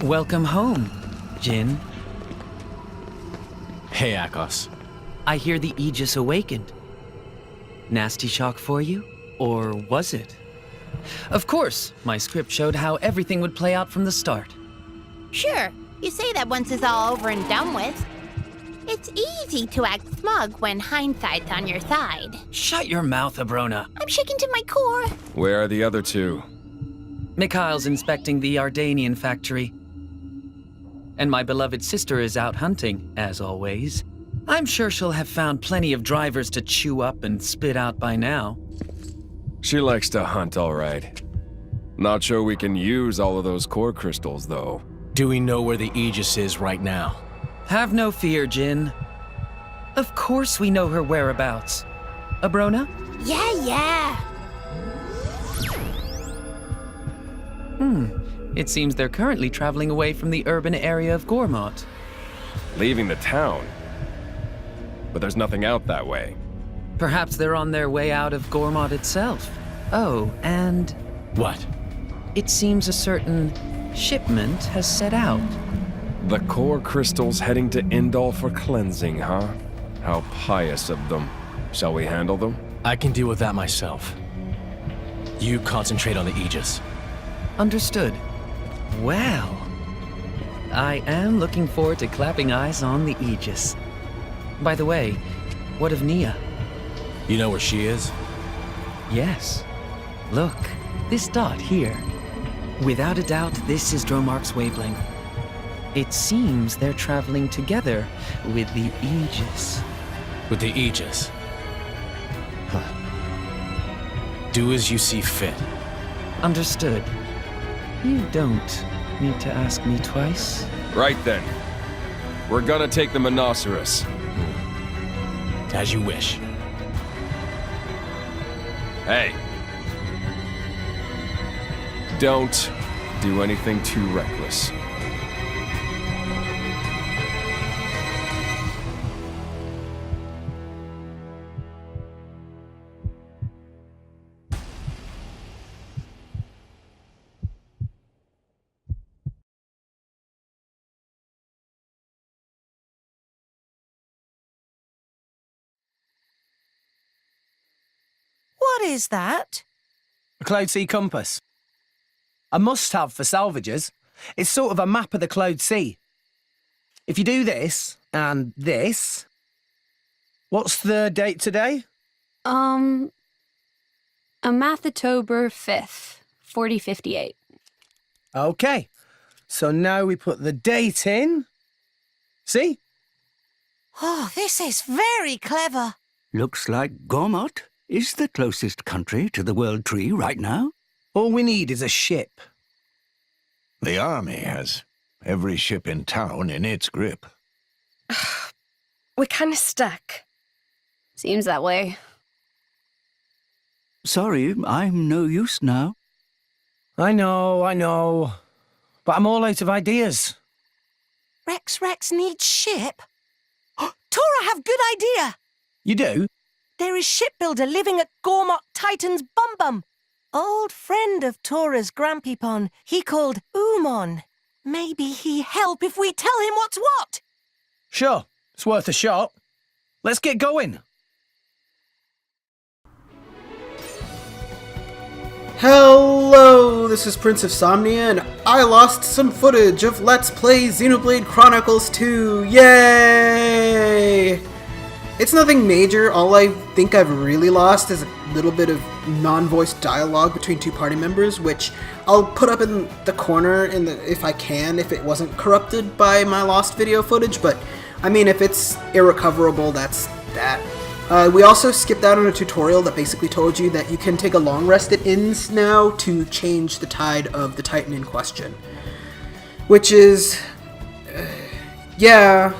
Welcome home, Jin. Hey, Akos. I hear the Aegis awakened. Nasty shock for you? Or was it? Of course, my script showed how everything would play out from the start. Sure, you say that once it's all over and done with. It's easy to act smug when hindsight's on your side. Shut your mouth, Abrona. I'm shaking to my core. Where are the other two? Mikhail's inspecting the Ardanian factory. And my beloved sister is out hunting, as always. I'm sure she'll have found plenty of drivers to chew up and spit out by now. She likes to hunt, all right. Not sure we can use all of those core crystals, though. Do we know where the Aegis is right now? Have no fear, Jin. Of course we know her whereabouts. Abrona? Yeah. It seems they're currently traveling away from the urban area of Gormott. Leaving the town. But there's nothing out that way. Perhaps they're on their way out of Gormott itself. Oh, and What? it seems a certain shipment has set out. The core crystals heading to Indal for cleansing, huh? How pious of them. Shall we handle them? I can deal with that myself. You concentrate on the Aegis. Understood. Well, I am looking forward to clapping eyes on the Aegis. By the way, what of Nia? You know where she is? Yes. Look, this dot here. Without a doubt, this is Dromark's wavelength. It seems they're traveling together with the Aegis. With the Aegis. Huh. Do as you see fit. Understood. You don't need to ask me twice. Right then. We're gonna take the Monoceros. As you wish. Hey. Don't do anything too reckless. What is that? A Cloud Sea compass. A must-have for salvagers. It's sort of a map of the Cloud Sea. If you do this, and this... What's the date today? Amathatober 5th, 4058. Okay. So now we put the date in. See? Oh, this is very clever. Looks like Gormott is the closest country to the World Tree right now. All we need is a ship. The army has every ship in town in its grip. We're kind of stuck. Seems that way. Sorry, I'm no use now. I know. But I'm all out of ideas. Rex needs ship. Tora have good idea. You do? There is shipbuilder living at Gormott Titan's Bum. Old friend of Tora's Grampypon, he called Umon. Maybe he help if we tell him what's what. Sure, it's worth a shot. Let's get going. Hello, this is Prince of Somnia, and I lost some footage of Let's Play Xenoblade Chronicles 2. Yay! It's nothing major. All I think I've really lost is a little bit of non-voiced dialogue between two party members, which I'll put up in the corner if I can, if it wasn't corrupted by my lost video footage, but I mean, if it's irrecoverable, that's that. We also skipped out on a tutorial that basically told you that you can take a long rest at inns now to change the tide of the Titan in question. Which is... yeah...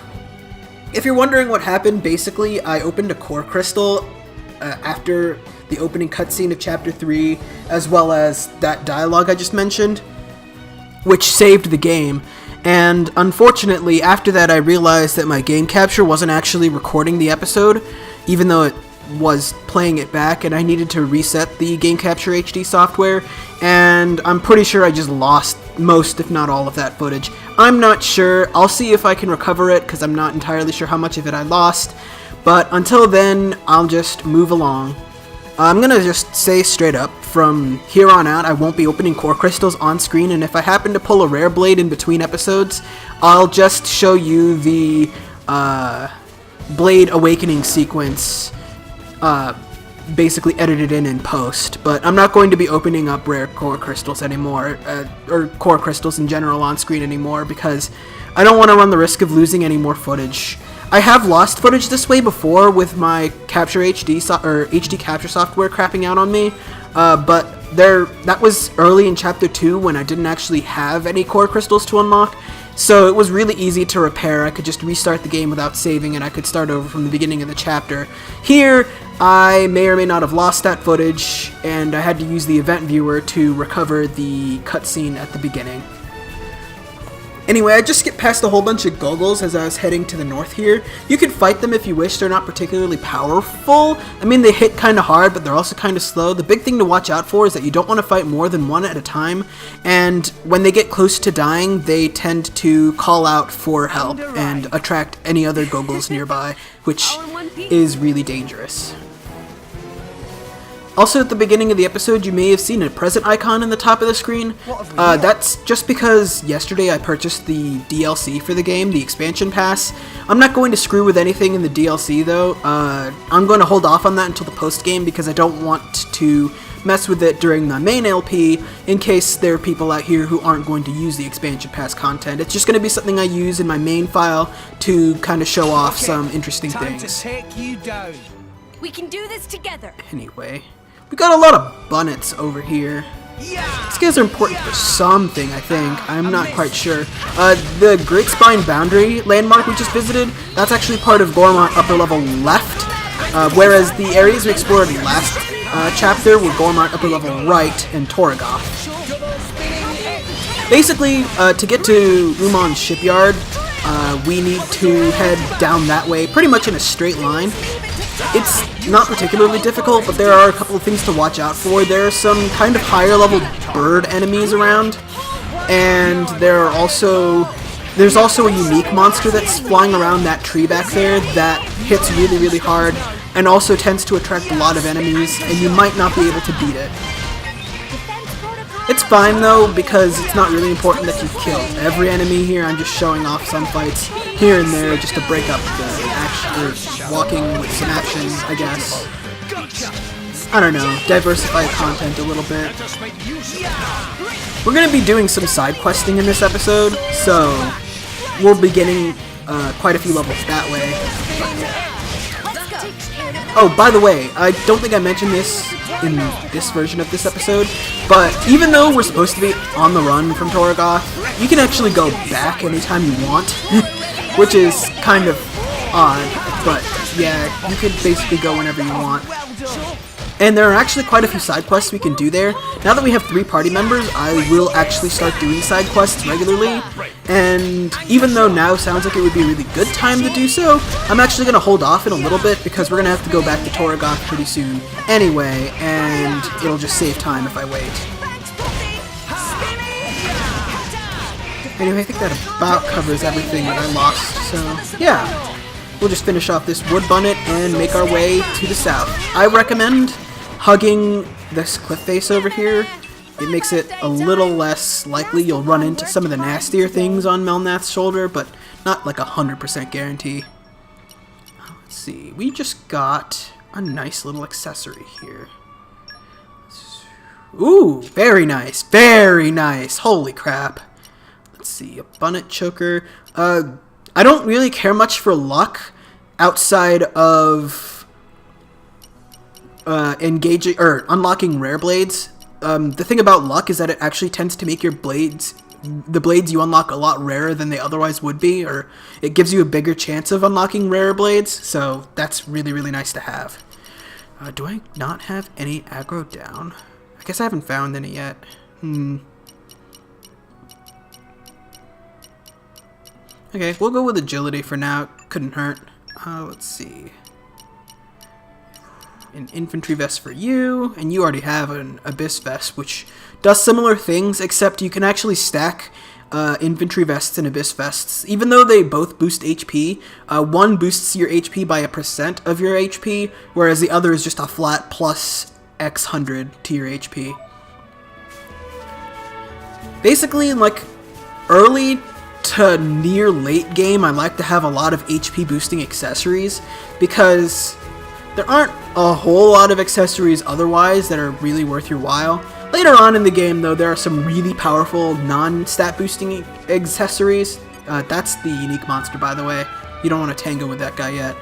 If you're wondering what happened, basically, I opened a core crystal after the opening cutscene of Chapter 3, as well as that dialogue I just mentioned, which saved the game. And unfortunately, after that, I realized that my game capture wasn't actually recording the episode, even though it was playing it back, and I needed to reset the Game Capture HD software, and I'm pretty sure I just lost most, if not all, of that footage. I'm not sure. I'll see if I can recover it, because I'm not entirely sure how much of it I lost, but until then, I'll just move along. I'm gonna just say straight up, from here on out, I won't be opening core crystals on screen, and if I happen to pull a rare blade in between episodes, I'll just show you the Blade Awakening sequence, basically edited in post. But I'm not going to be opening up rare core crystals anymore, or core crystals in general on screen anymore, because I don't want to run the risk of losing any more footage. I have lost footage this way before with my Capture HD or HD Capture software crapping out on me, but that was early in Chapter 2 when I didn't actually have any core crystals to unlock, so it was really easy to repair. I could just restart the game without saving, and I could start over from the beginning of the chapter. Here, I may or may not have lost that footage, and I had to use the event viewer to recover the cutscene at the beginning. Anyway, I just skipped past a whole bunch of Gogles as I was heading to the north here. You can fight them if you wish. They're not particularly powerful. I mean, they hit kind of hard, but they're also kind of slow. The big thing to watch out for is that you don't want to fight more than one at a time, and when they get close to dying, they tend to call out for help and attract any other Gogles nearby, which is really dangerous. Also, at the beginning of the episode, you may have seen a present icon in the top of the screen. That's just because yesterday I purchased the DLC for the game, the expansion pass. I'm not going to screw with anything in the DLC, though. I'm going to hold off on that until the post-game because I don't want to mess with it during the main LP in case there are people out here who aren't going to use the expansion pass content. It's just going to be something I use in my main file to kind of show off some interesting things. We can do this together. Anyway. We got a lot of bunnets over here. These guys are important for something, I think. I'm not quite sure. The Great Spine Boundary landmark we just visited, that's actually part of Gormont upper level left, whereas the areas we explored last chapter were Gormont upper level right and Torgoth. Basically, to get to Umon's shipyard, we need to head down that way, pretty much in a straight line. It's not particularly difficult, but there are a couple of things to watch out for. There are some kind of higher level bird enemies around, and there's also a unique monster that's flying around that tree back there that hits really, really hard, and also tends to attract a lot of enemies, and you might not be able to beat it. It's fine though, because it's not really important that you kill every enemy here. I'm just showing off some fights here and there just to break up the action, or walking with some action, I guess. I don't know, diversify content a little bit. We're going to be doing some side questing in this episode, so we'll be getting quite a few levels that way. Oh, by the way, I don't think I mentioned this in this version of this episode, but even though we're supposed to be on the run from Torgoth, you can actually go back anytime you want, which is kind of odd, but yeah, you can basically go whenever you want. And there are actually quite a few side quests we can do there. Now that we have 3 party members, I will actually start doing side quests regularly, and even though now sounds like it would be a really good time to do so, I'm actually going to hold off in a little bit because we're going to have to go back to Torgoth pretty soon anyway, and it'll just save time if I wait. Anyway, I think that about covers everything that I lost, so yeah. We'll just finish off this wood bunnet and make our way to the south. I recommend hugging this cliff face over here. It makes it a little less likely you'll run into some of the nastier things on Melnath's shoulder, but not like 100% guarantee. Let's see, we just got a nice little accessory here. Ooh, very nice, very nice. Holy crap. Let's see, a bunnet choker. I don't really care much for luck outside of engaging or unlocking rare blades. The thing about luck is that it actually tends to make your blades, the blades you unlock, a lot rarer than they otherwise would be, or it gives you a bigger chance of unlocking rare blades, so that's really, really nice to have. Do I not have any aggro down? I guess I haven't found any yet. Okay, we'll go with agility for now. Couldn't hurt. Let's see. an infantry vest for you, and you already have an abyss vest, which does similar things, except you can actually stack infantry vests and abyss vests. Even though they both boost HP, one boosts your HP by 1% of your HP, whereas the other is just a flat plus X 100 to your HP. Basically, like, early to near late game, I like to have a lot of HP boosting accessories, because there aren't a whole lot of accessories otherwise that are really worth your while. Later on in the game, though, there are some really powerful non-stat boosting accessories. That's the unique monster, by the way. You don't want to tango with that guy yet.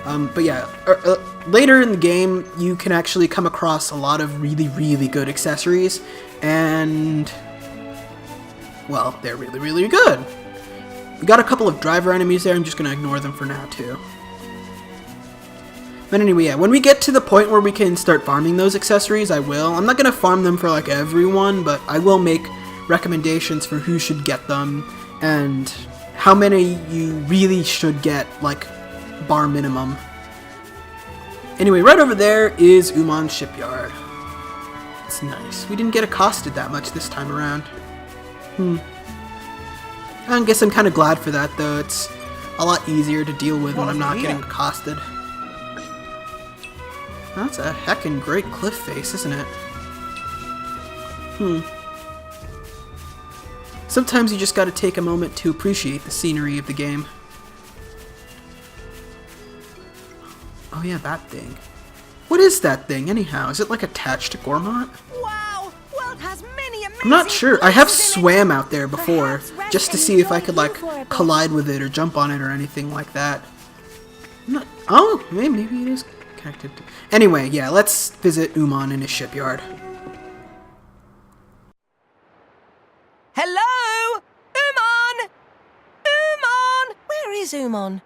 But yeah, later in the game, you can actually come across a lot of really, really good accessories, and, well, they're really, really good. We got a couple of driver enemies there. I'm just going to ignore them for now, too. But anyway, yeah, when we get to the point where we can start farming those accessories, I will. I'm not going to farm them for, like, everyone, but I will make recommendations for who should get them and how many you really should get, like, bar minimum. Anyway, right over there is Umon's shipyard. It's nice. We didn't get accosted that much this time around. I guess I'm kind of glad for that, though. It's a lot easier to deal with when I'm not getting accosted. That's a heckin' great cliff face, isn't it? Sometimes you just gotta take a moment to appreciate the scenery of the game. Oh yeah, that thing. What is that thing, anyhow? Is it, like, attached to Gormott? Wow! World has many amazing I'm not sure. I have places in it. swam out there before, Perhaps just to Red see can if I join could, you like, for a bit. collide with it or jump on it or anything like that. Oh, maybe it is connected to... Anyway, yeah, let's visit Umon in his shipyard. Hello? Umon! Umon! Where is Umon?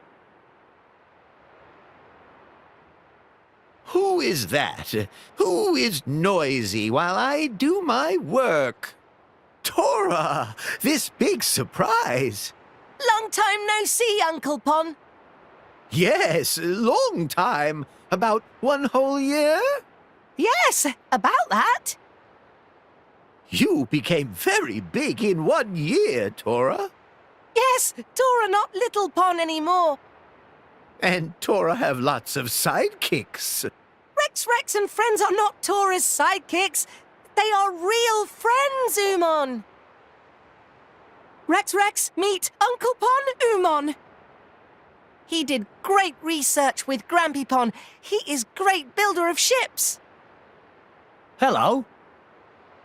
Who is that? Who is noisy while I do my work? Tora! This big surprise! Long time no see, Uncle Pon. Yes, long time. About 1 whole year? Yes, about that. You became very big in 1 year, Tora. Yes, Tora not Little Pon anymore. And Tora have lots of sidekicks. Rex and friends are not Tora's sidekicks. They are real friends, Umon. Rex, meet Uncle Pon Umon. He did great research with Grampy Pon. He is great builder of ships. Hello.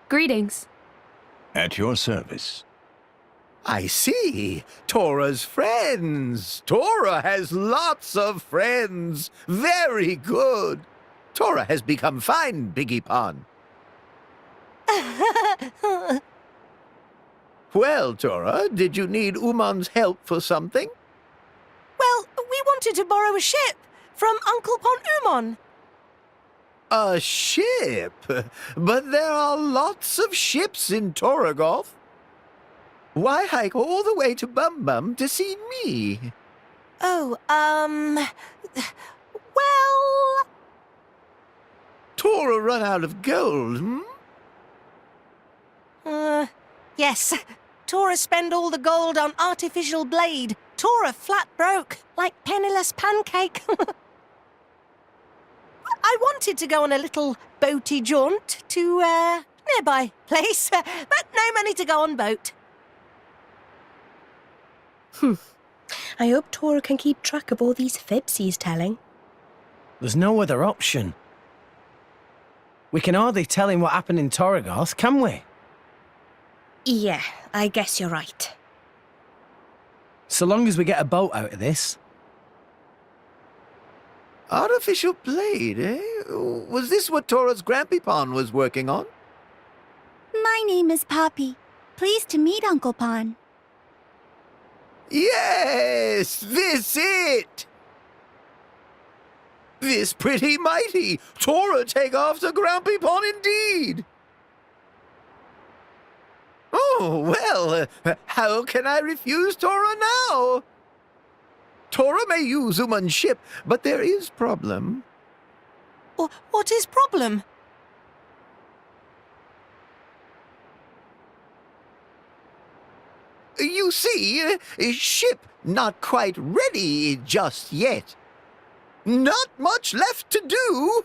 Greetings. At your service. I see. Tora's friends. Tora has lots of friends. Very good. Tora has become fine, Biggie Pon. Well, Tora, did you need Umon's help for something? Well, we wanted to borrow a ship from Uncle Pon Umon. A ship? But there are lots of ships in Toragoth. Why hike all the way to Bum Bum to see me? Oh, well... Tora run out of gold, hmm? Yes. Tora spend all the gold on artificial blade. Tora flat broke, like penniless pancake. I wanted to go on a little boaty jaunt to, nearby place, but no money to go on boat. I hope Tora can keep track of all these fibs he's telling. There's no other option. We can hardly tell him what happened in Toragoth, can we? Yeah, I guess you're right. So long as we get a boat out of this. Artificial blade, eh? Was this what Tora's Grampy Pon was working on? My name is Poppy. Pleased to meet Uncle Pon. Yes, this it! This pretty mighty! Tora take after Grampy Pon indeed! Oh, well, how can I refuse Tora now? Tora may use Umon's ship, but there is problem. What is problem? You see, ship not quite ready just yet. Not much left to do,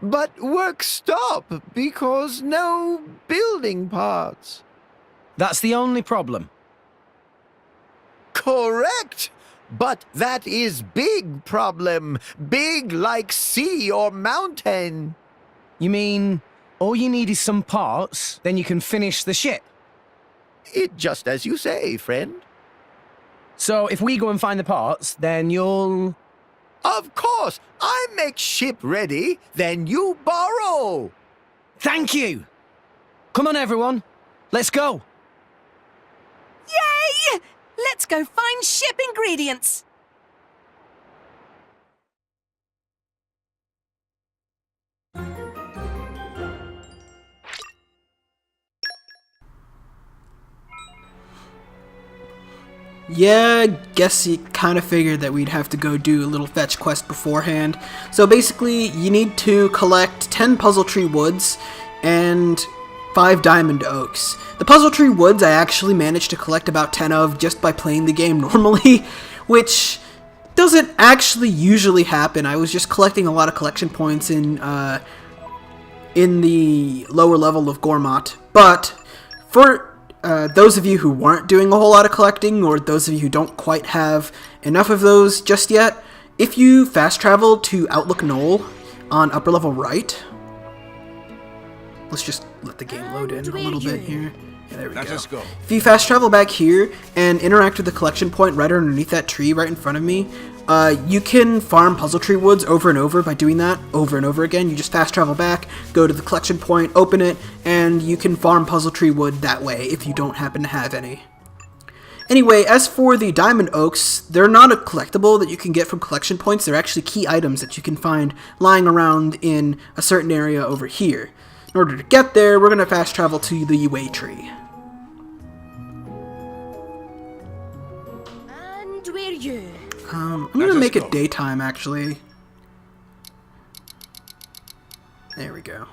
but work stop because no building parts. That's the only problem. Correct! But that is big problem. Big like sea or mountain. You mean all you need is some parts, then you can finish the ship? It just as you say, friend. So if we go and find the parts, then you'll... Of course! I make ship ready, then you borrow! Thank you! Come on, everyone. Let's go. Yay! Let's go find ship ingredients. Yeah, guess you kind of figured that we'd have to go do a little fetch quest beforehand. So basically, you need to collect 10 puzzle tree woods and 5 diamond oaks. The puzzle tree woods I actually managed to collect about 10 of just by playing the game normally, which doesn't actually usually happen. I was just collecting a lot of collection points in the lower level of Gormott. But for those of you who weren't doing a whole lot of collecting, or those of you who don't quite have enough of those just yet, if you fast travel to Outlook Knoll on upper level right, let's just let the game load in a little bit here. Yeah, there we go. Let's go. If you fast travel back here and interact with the collection point right underneath that tree right in front of me, you can farm puzzle tree woods over and over by doing that over and over again. You just fast travel back, go to the collection point, open it, and you can farm puzzle tree wood that way if you don't happen to have any. Anyway, as for the diamond oaks, they're not a collectible that you can get from collection points. They're actually key items that you can find lying around in a certain area over here. In order to get there, we're going to fast travel to the way tree. And where you? I'm gonna make it daytime, actually. There we go.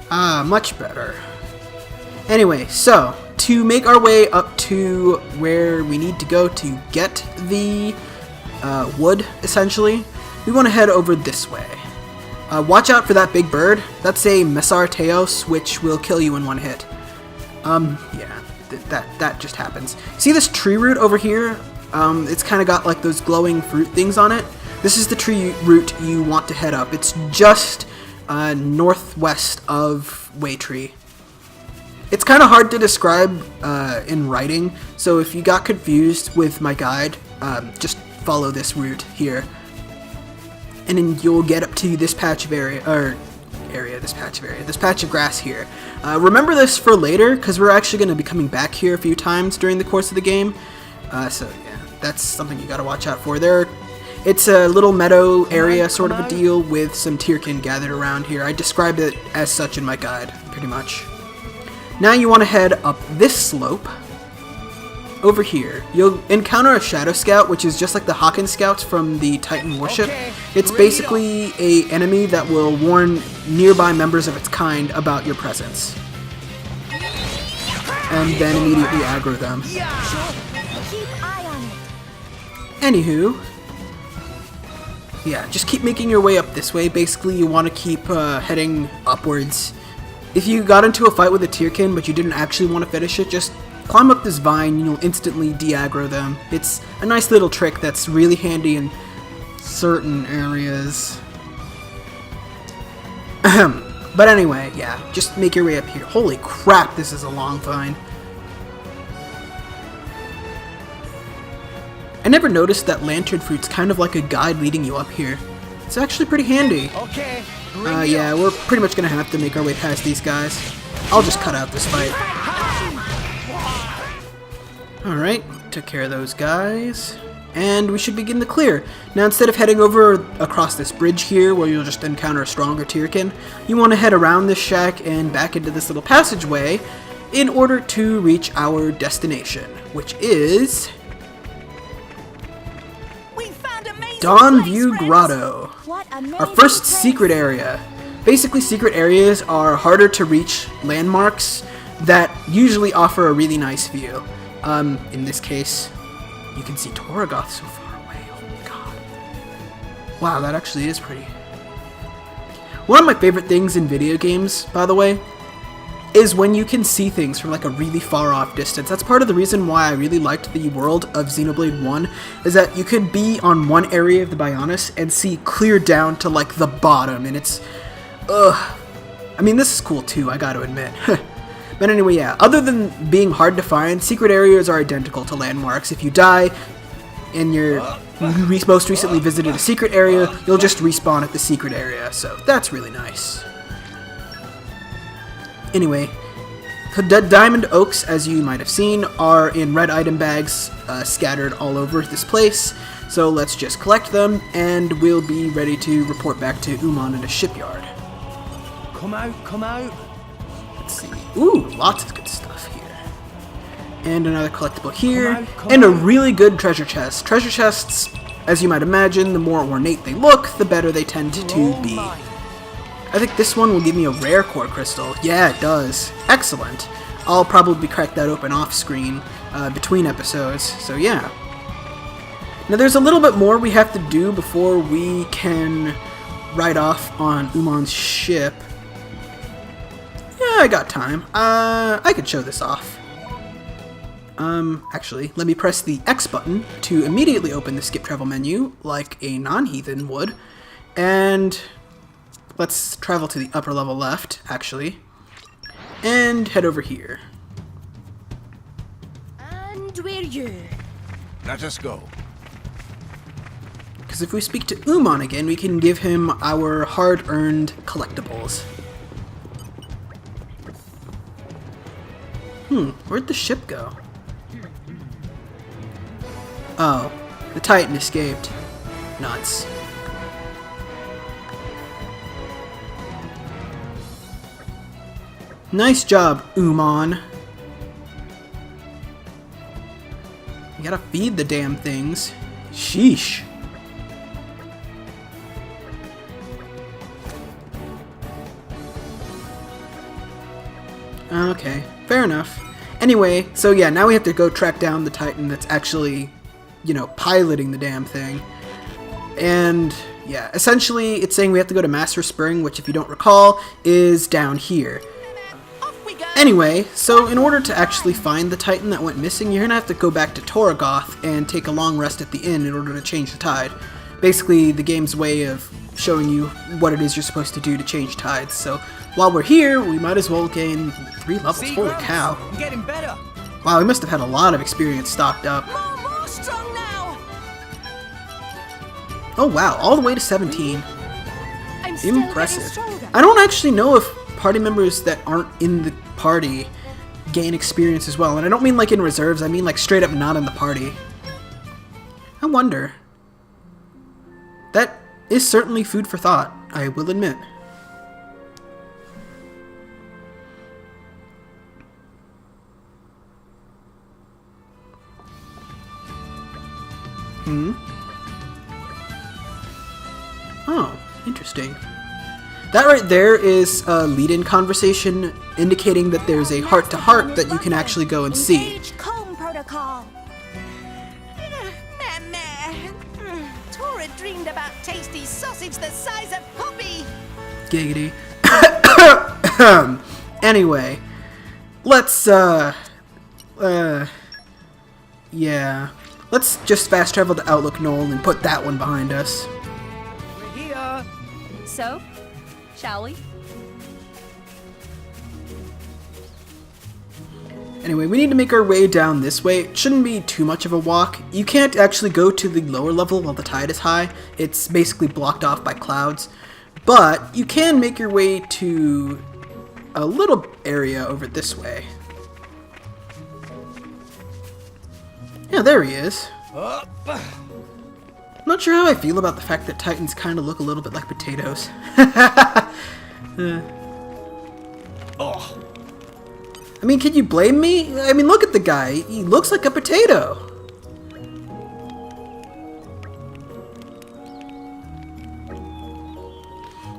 Ah, much better. Anyway, so, to make our way up to where we need to go to get the wood, essentially, we want to head over this way. Watch out for that big bird. That's a Messar Teos, which will kill you in one hit. Yeah, that just happens. See this tree root over here? It's kind of got like those glowing fruit things on it. This is the tree route you want to head up. It's just northwest of Waytree. It's kind of hard to describe in writing, so if you got confused with my guide, just follow this route here. And then you'll get up to this patch of this patch of grass here. Remember this for later, because we're actually going to be coming back here a few times during the course of the game. So yeah, that's something you got to watch out for. It's a little meadow area sort of a deal with some tierkin gathered around here. I described it as such in my guide, pretty much. Now you want to head up this slope. Over here, you'll encounter a Shadow Scout, which is just like the Hawken Scouts from the Titan Warship. It's basically an enemy that will warn nearby members of its kind about your presence. And then immediately aggro them. Anywho, yeah, just keep making your way up this way. Basically, you want to keep heading upwards. If you got into a fight with a tierkin, but you didn't actually want to finish it, just climb up this vine and you'll instantly de-aggro them. It's a nice little trick that's really handy in certain areas. But anyway, yeah, just make your way up here. Holy crap, this is a long vine. I never noticed that lantern fruit's kind of like a guide leading you up here. It's actually pretty handy. Okay. Yeah, we're pretty much gonna have to make our way past these guys. I'll just cut out this fight. Alright, took care of those guys. And we should begin the clear. Now instead of heading over across this bridge here where you'll just encounter a stronger tierkin, you want to head around this shack and back into this little passageway in order to reach our destination, which is Dawnview Grotto. What a Our first secret area. Basically, secret areas are harder to reach landmarks that usually offer a really nice view. In this case, you can see Torgoth so far away. Oh my god. Wow, that actually is pretty. One of my favorite things in video games, by the way, is when you can see things from like a really far off distance. That's part of the reason why I really liked the world of Xenoblade 1, is that you could be on one area of the Bionis and see clear down to like the bottom, and it's, ugh. I mean, this is cool too, I gotta admit. But anyway, yeah, other than being hard to find, secret areas are identical to landmarks. If you die and you most recently visited a secret area, you'll just respawn at the secret area, so that's really nice. Anyway, the diamond oaks, as you might have seen, are in red item bags scattered all over this place, so let's just collect them, and we'll be ready to report back to Umon in a shipyard. Come out, come out. Let's see. Ooh, lots of good stuff here. And another collectible here, and a really good treasure chest. Treasure chests, as you might imagine, the more ornate they look, the better they tend to be. I think this one will give me a rare core crystal. Yeah, it does. Excellent. I'll probably crack that open off screen between episodes, so yeah. Now there's a little bit more we have to do before we can ride off on Umon's ship. Yeah, I got time. I could show this off. Actually, let me press the X button to immediately open the skip travel menu like a non-heathen would, and let's travel to the upper level left, actually, and head over here. And we're you. Let us go. Because if we speak to Umon again, we can give him our hard-earned collectibles. Where'd the ship go? Oh, the Titan escaped. Nuts. Nice job, Umon. You gotta feed the damn things. Sheesh. Okay, fair enough. Anyway, so yeah, now we have to go track down the Titan that's actually, you know, piloting the damn thing. And yeah, essentially it's saying we have to go to Master Spring, which if you don't recall, is down here. Anyway, so in order to actually find the Titan that went missing, you're gonna have to go back to Torgoth and take a long rest at the inn in order to change the tide. Basically, the game's way of showing you what it is you're supposed to do to change tides. So while we're here, we might as well gain 3 levels. Holy cow. I'm getting better. Wow, we must have had a lot of experience stocked up. More strong now. Oh wow, all the way to 17. I'm still Impressive. getting stronger. I don't actually know if party members that aren't in the party gain experience as well. And I don't mean like in reserves, I mean like straight up not in the party. I wonder. That is certainly food for thought, I will admit. Oh, interesting. That right there is a lead-in conversation indicating that there's a heart-to-heart that you can actually go and see. Engage comb protocol. Tora dreamed about tasty sausage the size of Poppy. Giggity. Anyway, let's, yeah. Let's just fast travel to Outlook Knoll and put that one behind us. We're here. So, shall we? Anyway, we need to make our way down this way. It shouldn't be too much of a walk. You can't actually go to the lower level while the tide is high. It's basically blocked off by clouds. But you can make your way to a little area over this way. Yeah, there he is. I'm not sure how I feel about the fact that Titans kind of look a little bit like potatoes. Oh. I mean, can you blame me? I mean, look at the guy. He looks like a potato.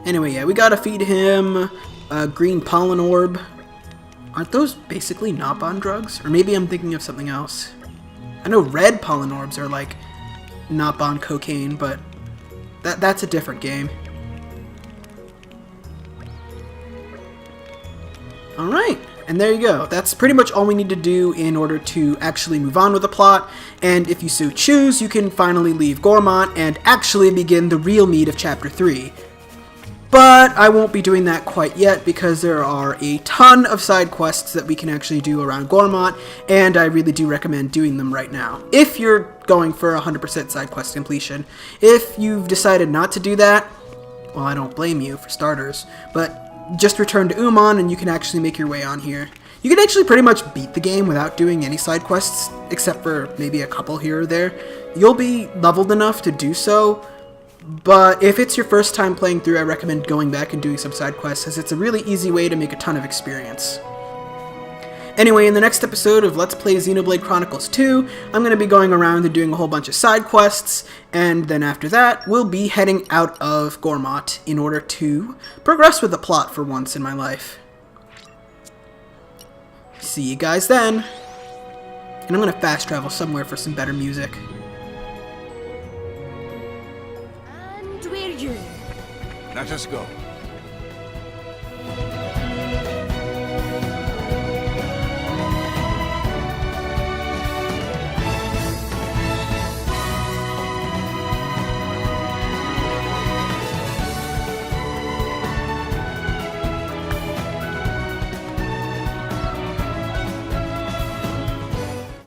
Anyway, yeah, we gotta feed him a green pollen orb. Aren't those basically Knoll drugs? Or maybe I'm thinking of something else. I know red pollen orbs are like Knoll cocaine, but that's a different game. Alright, and there you go. That's pretty much all we need to do in order to actually move on with the plot, and if you so choose, you can finally leave Gormott and actually begin the real meat of Chapter 3. But I won't be doing that quite yet because there are a ton of side quests that we can actually do around Gormott, and I really do recommend doing them right now, if you're going for 100% side quest completion. If you've decided not to do that, well, I don't blame you for starters, but just return to Umon and you can actually make your way on here. You can actually pretty much beat the game without doing any side quests, except for maybe a couple here or there. You'll be leveled enough to do so, but if it's your first time playing through, I recommend going back and doing some side quests, as it's a really easy way to make a ton of experience. Anyway, in the next episode of Let's Play Xenoblade Chronicles 2, I'm going to be going around and doing a whole bunch of side quests, and then after that, we'll be heading out of Gormott in order to progress with the plot for once in my life. See you guys then! And I'm going to fast travel somewhere for some better music. And we're you. Let us go.